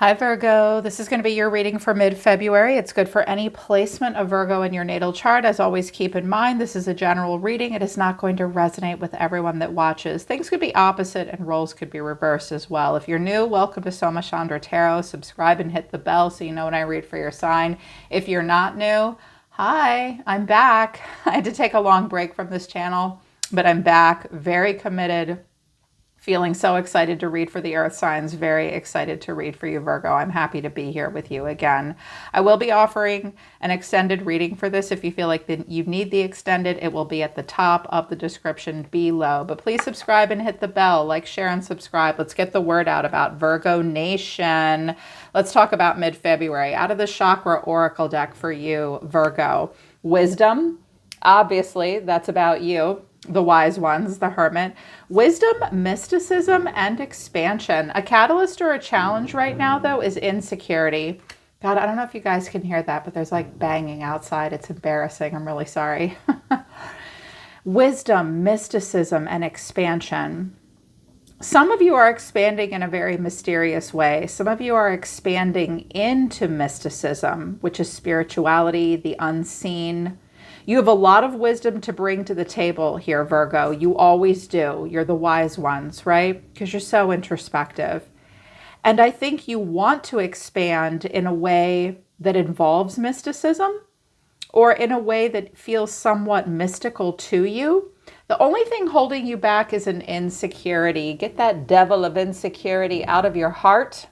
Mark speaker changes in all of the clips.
Speaker 1: Hi Virgo, this is going to be your reading for mid-February. It's good for any placement of Virgo in your natal chart. As always, keep in mind this is a general reading. It is not going to resonate with everyone that watches. Things could be opposite and roles could be reversed as well. If you're new, welcome to Soma Chandra Tarot. Subscribe and hit the bell so you know when I read for your sign. If you're not new, hi, I'm back. I had to take a long break from this channel, but I'm back, very committed. Feeling so excited to read for the earth signs, very excited to read for you, Virgo. I'm happy to be here with you again. I will be offering an extended reading for this. If you feel like you need the extended, it will be at the top of the description below. But please subscribe and hit the bell, like, share, and subscribe. Let's get the word out about Virgo Nation. Let's talk about mid-February. Out of the Chakra Oracle deck for you, Virgo. Wisdom, obviously, that's about you. The wise ones, the hermit. Wisdom, mysticism, and expansion. A catalyst or a challenge right now, though, is insecurity. God, I don't know if you guys can hear that, but there's like banging outside. It's embarrassing. I'm really sorry. Wisdom, mysticism, and expansion. Some of you are expanding in a very mysterious way. Some of you are expanding into mysticism, which is spirituality, the unseen. You have a lot of wisdom to bring to the table here, Virgo. You always do. You're the wise ones, right? Because you're so introspective. And I think you want to expand in a way that involves mysticism or in a way that feels somewhat mystical to you. The only thing holding you back is an insecurity. Get that devil of insecurity out of your heart,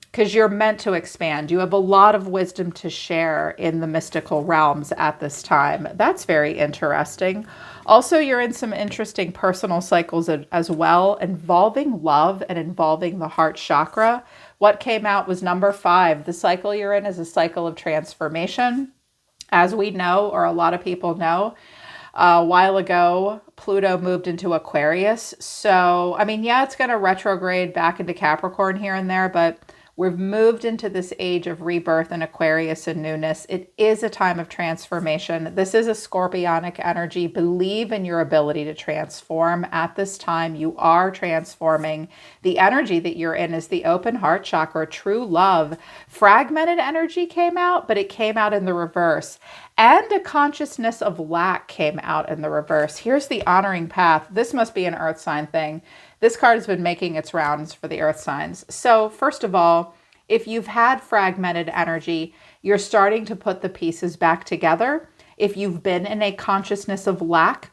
Speaker 1: because you're meant to expand. You have a lot of wisdom to share in the mystical realms at this time. That's very interesting. Also, you're in some interesting personal cycles as well, involving love and involving the heart chakra. What came out was number 5. The cycle you're in is a cycle of transformation. As we know, or a lot of people know, a while ago, Pluto moved into Aquarius. So, I mean, yeah, it's going to retrograde back into Capricorn here and there, but we've moved into this age of rebirth and Aquarius and newness. It is a time of transformation. This is a scorpionic energy. Believe in your ability to transform. At this time, you are transforming. The energy that you're in is the open heart chakra, true love. Fragmented energy came out, but it came out in the reverse. And a consciousness of lack came out in the reverse. Here's the honoring path. This must be an earth sign thing. This card has been making its rounds for the earth signs. So first of all, if you've had fragmented energy, you're starting to put the pieces back together. If you've been in a consciousness of lack,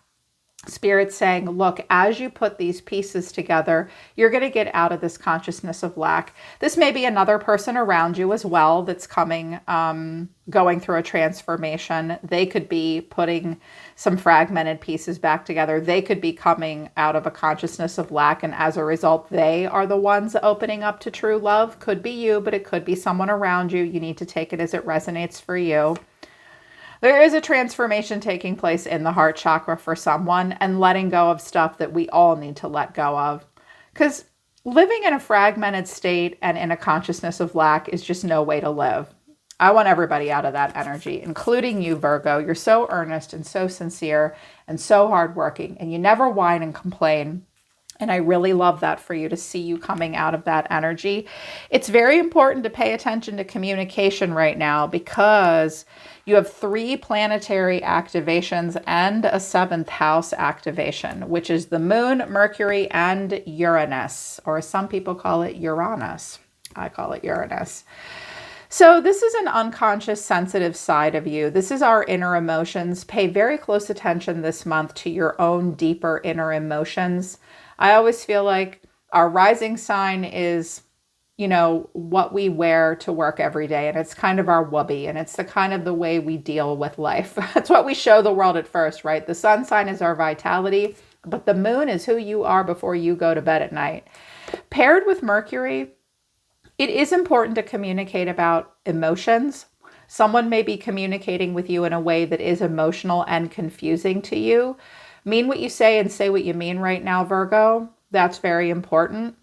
Speaker 1: Spirit's saying, look, as you put these pieces together, you're going to get out of this consciousness of lack. This may be another person around you as well that's coming, going through a transformation. They could be putting some fragmented pieces back together. They could be coming out of a consciousness of lack, and as a result, they are the ones opening up to true love. Could be you, but it could be someone around you. You need to take it as it resonates for you. There is a transformation taking place in the heart chakra for someone, and letting go of stuff that we all need to let go of. Because living in a fragmented state and in a consciousness of lack is just no way to live. I want everybody out of that energy, including you, Virgo. You're so earnest and so sincere and so hardworking, and you never whine and complain. And I really love that for you, to see you coming out of that energy. It's very important to pay attention to communication right now, because you have 3 planetary activations and a 7th house activation, which is the moon, Mercury, and Uranus, or some people call it Uranus. I call it Uranus. So this is an unconscious, sensitive side of you. This is our inner emotions. Pay very close attention this month to your own deeper inner emotions. I always feel like our rising sign is, you know, what we wear to work every day. And it's kind of our whoopee. And it's the kind of the way we deal with life. That's what we show the world at first, right? The sun sign is our vitality, but the moon is who you are before you go to bed at night. Paired with Mercury, it is important to communicate about emotions. Someone may be communicating with you in a way that is emotional and confusing to you. Mean what you say and say what you mean right now, Virgo. That's very important.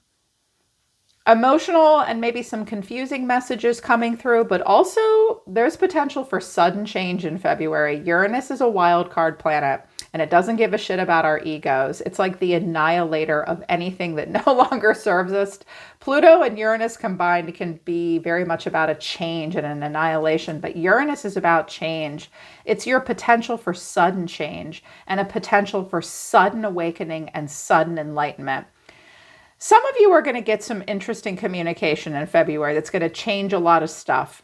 Speaker 1: Emotional and maybe some confusing messages coming through, but also there's potential for sudden change in February. Uranus is a wild card planet. and it doesn't give a shit about our egos. It's like the annihilator of anything that no longer serves us. Pluto and Uranus combined can be very much about a change and an annihilation, but Uranus is about change. It's your potential for sudden change and a potential for sudden awakening and sudden enlightenment. Some of you are going to get some interesting communication in February that's going to change a lot of stuff.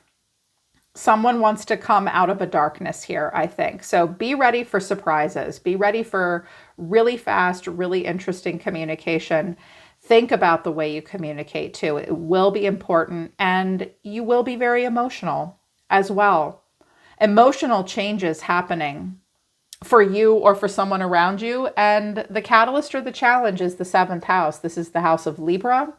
Speaker 1: Someone wants to come out of a darkness here, I think. So be ready for surprises. Be ready for really fast, really interesting communication. Think about the way you communicate too. It will be important, and you will be very emotional as well. Emotional changes happening for you or for someone around you. And the catalyst or the challenge is the 7th house. This is the house of Libra.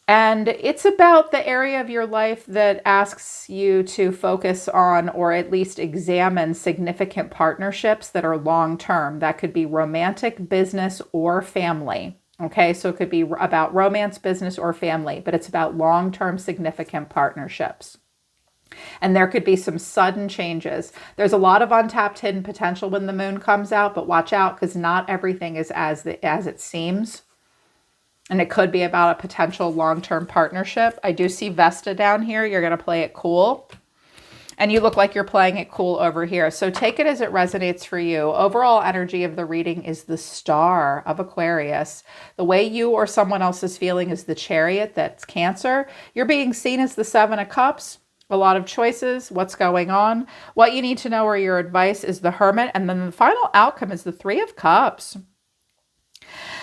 Speaker 1: And it's about the area of your life that asks you to focus on, or at least examine, significant partnerships that are long-term. That could be romantic, business, or family. Okay, so it could be about romance, business, or family, but it's about long-term significant partnerships. And there could be some sudden changes. There's a lot of untapped hidden potential when the moon comes out, but watch out, because not everything is as it seems. And it could be about a potential long-term partnership. I do see Vesta down here. You're going to play it cool. And you look like you're playing it cool over here. So take it as it resonates for you. Overall energy of the reading is the Star of Aquarius. The way you or someone else is feeling is the Chariot. That's Cancer. You're being seen as the 7 of Cups. A lot of choices. What's going on? What you need to know or your advice is the Hermit. And then the final outcome is the 3 of Cups.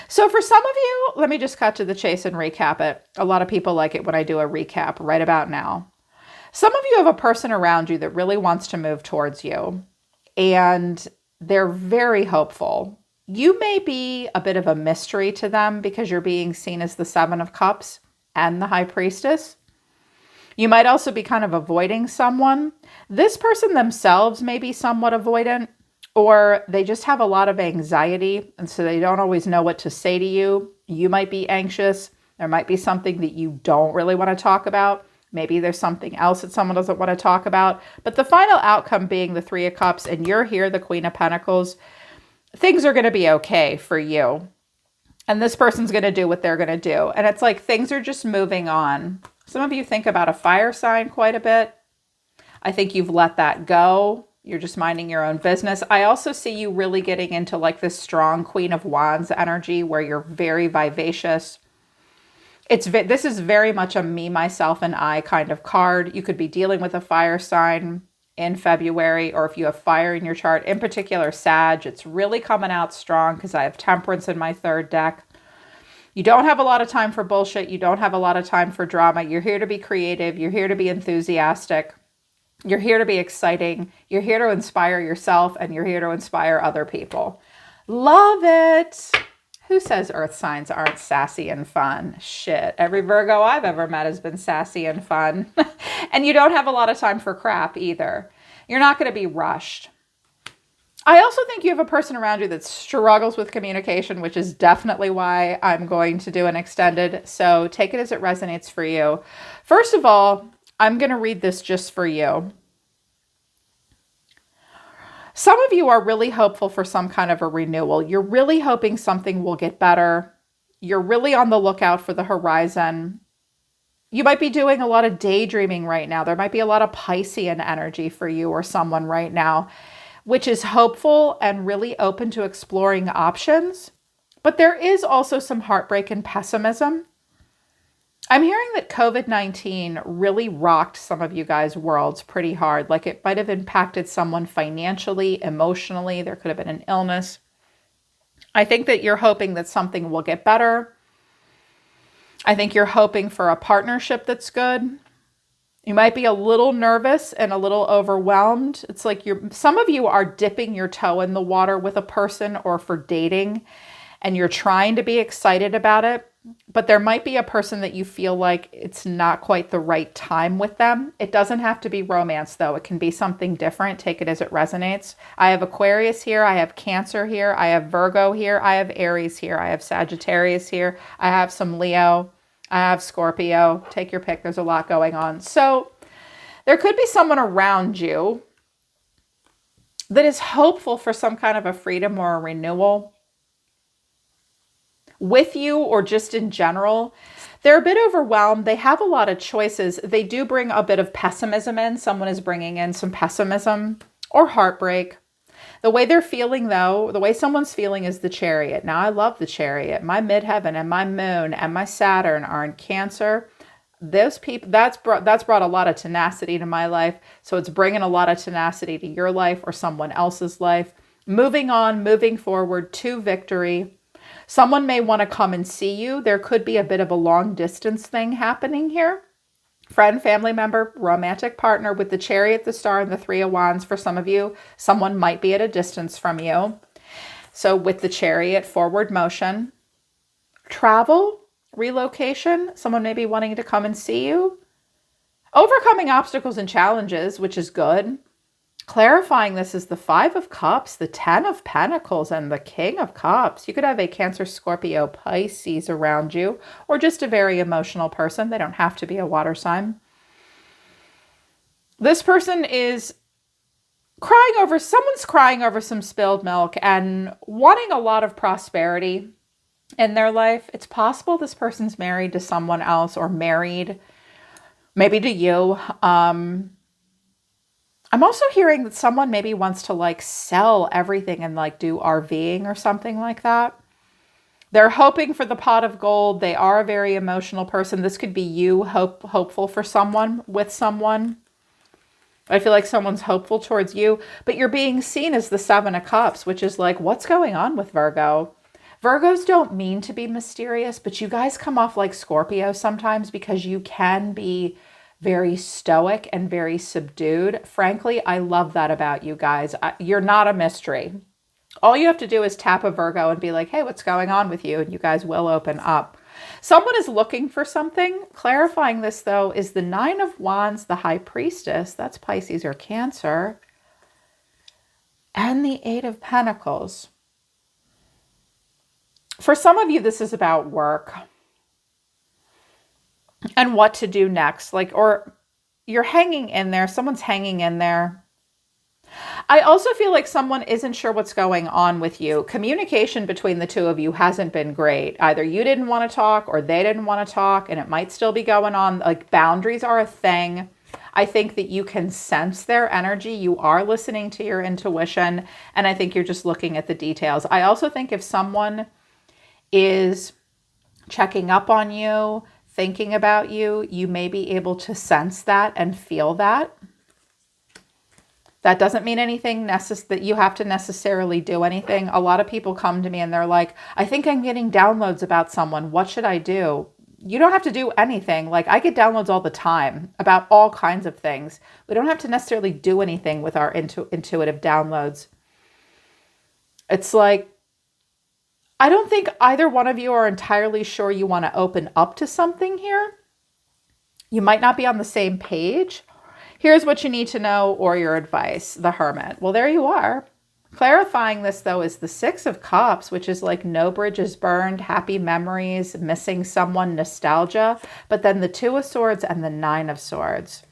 Speaker 1: So for some of you, let me just cut to the chase and recap it. A lot of people like it when I do a recap right about now. Some of you have a person around you that really wants to move towards you, and they're very hopeful. You may be a bit of a mystery to them because you're being seen as the 7 of Cups and the High Priestess. You might also be kind of avoiding someone. This person themselves may be somewhat avoidant, or they just have a lot of anxiety, and so they don't always know what to say to you. You might be anxious. There might be something that you don't really want to talk about. Maybe there's something else that someone doesn't want to talk about. But the final outcome being the 3 of Cups, and you're here, the Queen of Pentacles, things are going to be okay for you. And this person's going to do what they're going to do. And it's like things are just moving on. Some of you think about a fire sign quite a bit. I think you've let that go. You're just minding your own business. I also see you really getting into like this strong Queen of Wands energy where you're very vivacious. This is very much a me, myself, and I kind of card. You could be dealing with a fire sign in February, or if you have fire in your chart, in particular Sag, it's really coming out strong because I have Temperance in my 3rd deck. You don't have a lot of time for bullshit. You don't have a lot of time for drama. You're here to be creative. You're here to be enthusiastic. You're here to be exciting. You're here to inspire yourself, and you're here to inspire other people. Love it. Who says earth signs aren't sassy and fun? Shit. Every Virgo I've ever met has been sassy and fun. And you don't have a lot of time for crap either. You're not going to be rushed. I also think you have a person around you that struggles with communication, which is definitely why I'm going to do an extended. So take it as it resonates for you. First of all, I'm going to read this just for you. Some of you are really hopeful for some kind of a renewal. You're really hoping something will get better. You're really on the lookout for the horizon. You might be doing a lot of daydreaming right now. There might be a lot of Piscean energy for you or someone right now, which is hopeful and really open to exploring options. But there is also some heartbreak and pessimism. I'm hearing that COVID-19 really rocked some of you guys' worlds pretty hard. Like it might have impacted someone financially, emotionally. There could have been an illness. I think that you're hoping that something will get better. I think you're hoping for a partnership that's good. You might be a little nervous and a little overwhelmed. It's like some of you are dipping your toe in the water with a person or for dating, and you're trying to be excited about it. But there might be a person that you feel like it's not quite the right time with them. It doesn't have to be romance, though. It can be something different. Take it as it resonates. I have Aquarius here. I have Cancer here. I have Virgo here. I have Aries here. I have Sagittarius here. I have some Leo. I have Scorpio. Take your pick. There's a lot going on. So there could be someone around you that is hopeful for some kind of a freedom or a renewal with you, or just in general. They're a bit overwhelmed. They have a lot of choices. They do bring a bit of pessimism in. Someone is bringing in some pessimism or heartbreak. The way they're feeling, though, the way someone's feeling is the Chariot. Now, I love the Chariot. My midheaven and my moon and my Saturn are in Cancer. Those people, that's brought a lot of tenacity to my life. So it's bringing a lot of tenacity to your life or someone else's life. Moving on, moving forward to victory. Someone may want to come and see you. There could be a bit of a long distance thing happening here. Friend, family member, romantic partner. With the Chariot, the Star, and the Three of Wands, for some of you, someone might be at a distance from you. So with the Chariot, forward motion. Travel, relocation. Someone may be wanting to come and see you. Overcoming obstacles and challenges, which is good. Clarifying this is the Five of Cups, the Ten of Pentacles, and the King of Cups. You could have a Cancer, Scorpio, Pisces around you, or just a very emotional person. They don't have to be a water sign. This person is someone's crying over some spilled milk and wanting a lot of prosperity in their life. It's possible this person's married to someone else, or married maybe to you. I'm also hearing that someone maybe wants to like sell everything and like do RVing or something like that. They're hoping for the pot of gold. They are a very emotional person. This could be you hopeful for someone, with someone. I feel like someone's hopeful towards you, but you're being seen as the Seven of Cups, which is like, what's going on with Virgo? Virgos don't mean to be mysterious, but you guys come off like Scorpio sometimes because you can be very stoic and very subdued. Frankly, I love that about you guys. You're not a mystery. All you have to do is tap a Virgo and be like, hey, what's going on with you? And you guys will open up. Someone is looking for something. Clarifying this, though, is the Nine of Wands, the High Priestess. That's Pisces or Cancer. And the Eight of Pentacles. For some of you, this is about work and what to do next. Like, or you're hanging in there. Someone's hanging in there. I also feel like someone isn't sure what's going on with you. Communication between the two of you hasn't been great. Either you didn't want to talk or they didn't want to talk, and it might still be going on. Like, boundaries are a thing. I think that you can sense their energy. You are listening to your intuition, and I think you're just looking at the details. I also think if someone is checking up on you, thinking about you, you may be able to sense that and feel that. That doesn't mean anything that you have to necessarily do anything. A lot of people come to me and they're like, I think I'm getting downloads about someone. What should I do? You don't have to do anything. Like, I get downloads all the time about all kinds of things. We don't have to necessarily do anything with our intuitive downloads. It's like, I don't think either one of you are entirely sure you want to open up to something here. You might not be on the same page. Here's what you need to know, or your advice, the Hermit. Well, there you are. Clarifying this, though, is the Six of Cups, which is like no bridges burned, happy memories, missing someone, nostalgia. But then the Two of Swords and the Nine of Swords.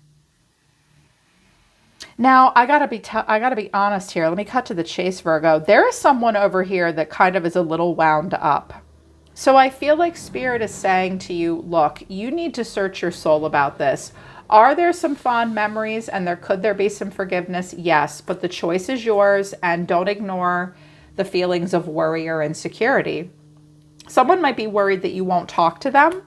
Speaker 1: Now, I gotta be honest here. Let me cut to the chase, Virgo. There is someone over here that kind of is a little wound up. So I feel like Spirit is saying to you, look, you need to search your soul about this. Are there some fond memories, and could there be some forgiveness? Yes, but the choice is yours, and don't ignore the feelings of worry or insecurity. Someone might be worried that you won't talk to them,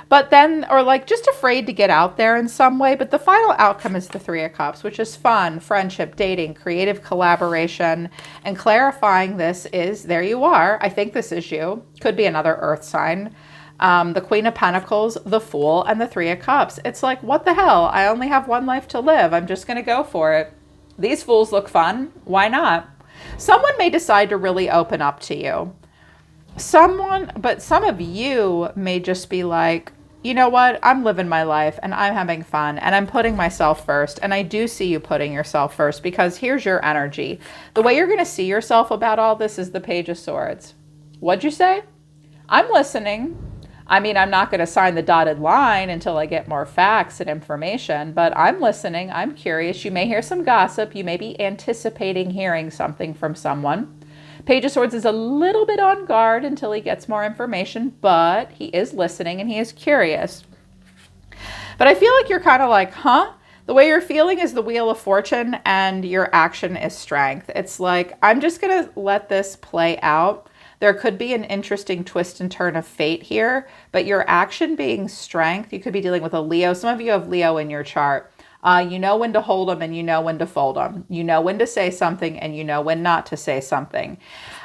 Speaker 1: but then, or like just afraid to get out there in some way. But the final outcome is the Three of Cups, which is fun, friendship, dating, creative collaboration. And clarifying this is, there you are. I think this is you. Could be another earth sign. The Queen of Pentacles, the Fool, and the Three of Cups. It's like, what the hell? I only have one life to live. I'm just going to go for it. These fools look fun. Why not? Someone may decide to really open up to you. But some of you may just be like, you know what? I'm living my life and I'm having fun and I'm putting myself first. And I do see you putting yourself first, because here's your energy. The way you're going to see yourself about all this is the Page of Swords. What'd you say? I'm listening. I mean, I'm not going to sign the dotted line until I get more facts and information, but I'm listening. I'm curious. You may hear some gossip. You may be anticipating hearing something from someone. Page of Swords is a little bit on guard until he gets more information, but he is listening and he is curious. But I feel like you're kind of like, huh? The way you're feeling is the Wheel of Fortune and your action is Strength. It's like, I'm just going to let this play out. There could be an interesting twist and turn of fate here, but your action being Strength, you could be dealing with a Leo. Some of you have Leo in your chart. You know when to hold them and you know when to fold them. You know when to say something and you know when not to say something.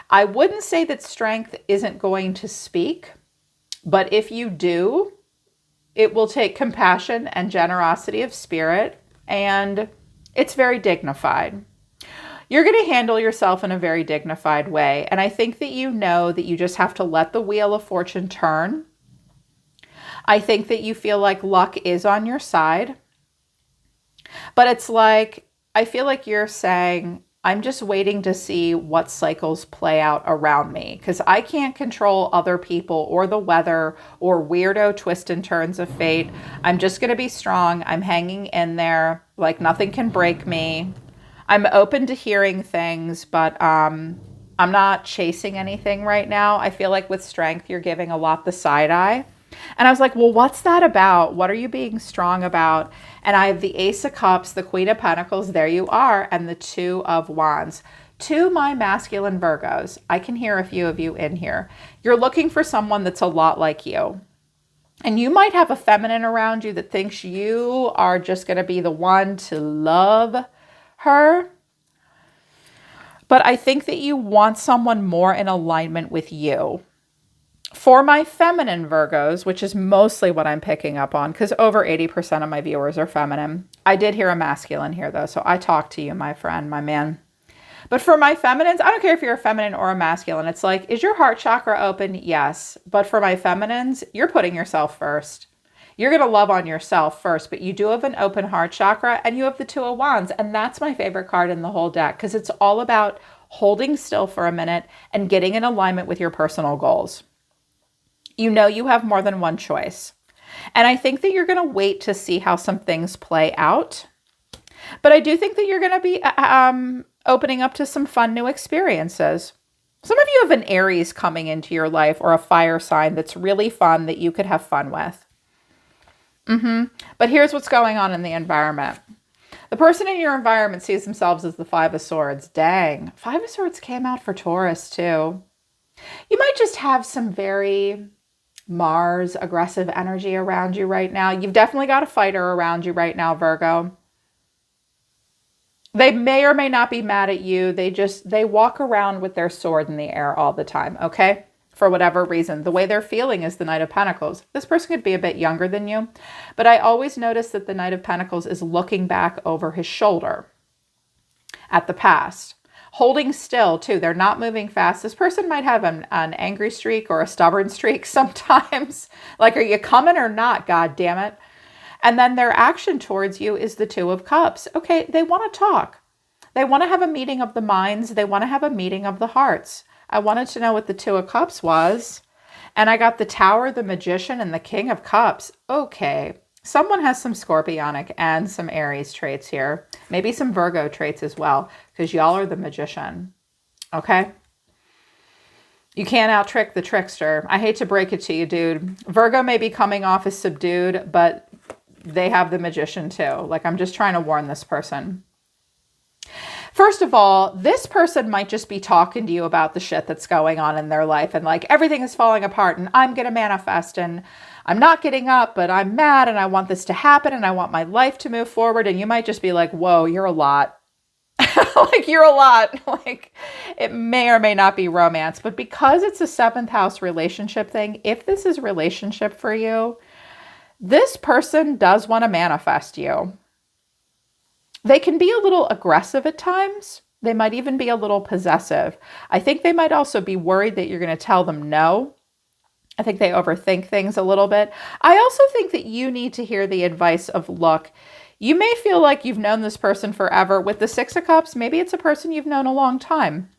Speaker 1: I wouldn't say that Strength isn't going to speak, but if you do, it will take compassion and generosity of spirit, and it's very dignified. You're going to handle yourself in a very dignified way. And I think that you know that you just have to let the Wheel of Fortune turn. I think that you feel like luck is on your side. But it's like, I feel like you're saying, I'm just waiting to see what cycles play out around me, because I can't control other people or the weather or weirdo twists and turns of fate. I'm just going to be strong. I'm hanging in there. Like nothing can break me. I'm open to hearing things, but I'm not chasing anything right now. I feel like with Strength, you're giving a lot the side eye. And I was like, well, what's that about? What are you being strong about? And I have the Ace of Cups, the Queen of Pentacles, there you are, and the Two of Wands. To my masculine Virgos, I can hear a few of you in here. You're looking for someone that's a lot like you. And you might have a feminine around you that thinks you are just going to be the one to love her. But I think that you want someone more in alignment with you. For my feminine Virgos, which is mostly what I'm picking up on, because over 80% of my viewers are feminine. I did hear a masculine here, though, so I talk to you, my friend, my man. But for my feminines, I don't care if you're a feminine or a masculine. It's like, is your heart chakra open? Yes. But for my feminines, you're putting yourself first. You're going to love on yourself first, but you do have an open heart chakra and you have the Two of Wands. And that's my favorite card in the whole deck, because it's all about holding still for a minute and getting in alignment with your personal goals. You know you have more than one choice. And I think that you're going to wait to see how some things play out. But I do think that you're going to be opening up to some fun new experiences. Some of you have an Aries coming into your life or a fire sign that's really fun that you could have fun with. But here's what's going on in the environment. The person in your environment sees themselves as the Five of Swords. Dang, Five of Swords came out for Taurus too. You might just have some very Mars aggressive energy around you right now. You've definitely got a fighter around you right now, Virgo. They may or may not be mad at you. They walk around with their sword in the air all the time, okay? For whatever reason. The way they're feeling is the Knight of Pentacles. This person could be a bit younger than you, but I always notice that the Knight of Pentacles is looking back over his shoulder at the past. Holding still, too. They're not moving fast. This person might have an angry streak or a stubborn streak sometimes. Like, are you coming or not? God damn it. And then their action towards you is the Two of Cups. Okay, they want to talk. They want to have a meeting of the minds. They want to have a meeting of the hearts. I wanted to know what the Two of Cups was. And I got the Tower, the Magician, and the King of Cups. Okay. Someone has some Scorpionic and some Aries traits here. Maybe some Virgo traits as well, because y'all are the Magician. Okay? You can't out-trick the trickster. I hate to break it to you, dude. Virgo may be coming off as subdued, but they have the Magician too. Like, I'm just trying to warn this person. First of all, this person might just be talking to you about the shit that's going on in their life and like everything is falling apart and I'm going to manifest and I'm not getting up, but I'm mad and I want this to happen and I want my life to move forward. And you might just be like, whoa, you're a lot. Like, you're a lot. Like, it may or may not be romance, but because it's a seventh house relationship thing, if this is relationship for you, this person does want to manifest you. They can be a little aggressive at times. They might even be a little possessive. I think they might also be worried that you're going to tell them no. I think they overthink things a little bit. I also think that you need to hear the advice of, look, you may feel like you've known this person forever. With the Six of Cups, maybe it's a person you've known a long time.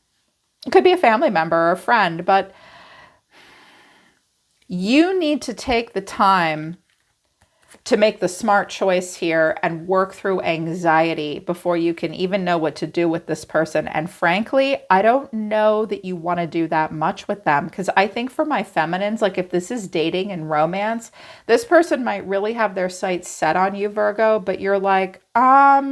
Speaker 1: It could be a family member or a friend, but You need to take the time to make the smart choice here and work through anxiety before you can even know what to do with this person. And frankly, I don't know that you want to do that much with them, because I think for my feminines, like if this is dating and romance, this person might really have their sights set on you, Virgo, but you're like, I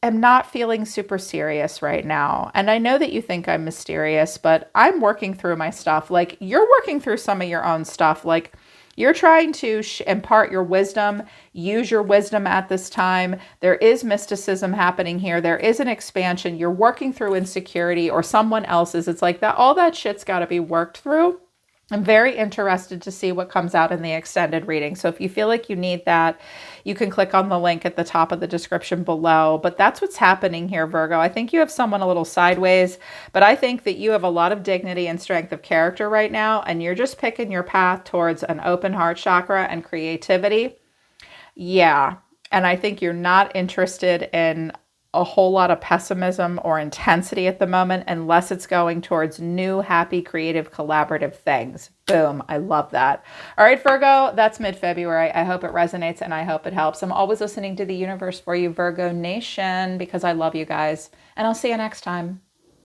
Speaker 1: am not feeling super serious right now. And I know that you think I'm mysterious, but I'm working through my stuff. Like you're working through some of your own stuff. Like you're trying to impart your wisdom, use your wisdom at this time. There is mysticism happening here. There is an expansion. You're working through insecurity, or someone else's. It's like that. All that shit's got to be worked through. I'm very interested to see what comes out in the extended reading. So if you feel like you need that, you can click on the link at the top of the description below. But that's what's happening here, Virgo. I think you have someone a little sideways, but I think that you have a lot of dignity and strength of character right now, and you're just picking your path towards an open heart chakra and creativity. Yeah. And I think you're not interested in a whole lot of pessimism or intensity at the moment, unless it's going towards new, happy, creative, collaborative things. Boom. I love that. All right, Virgo, that's mid-February. I hope it resonates and I hope it helps. I'm always listening to the universe for you, Virgo Nation, because I love you guys. And I'll see you next time.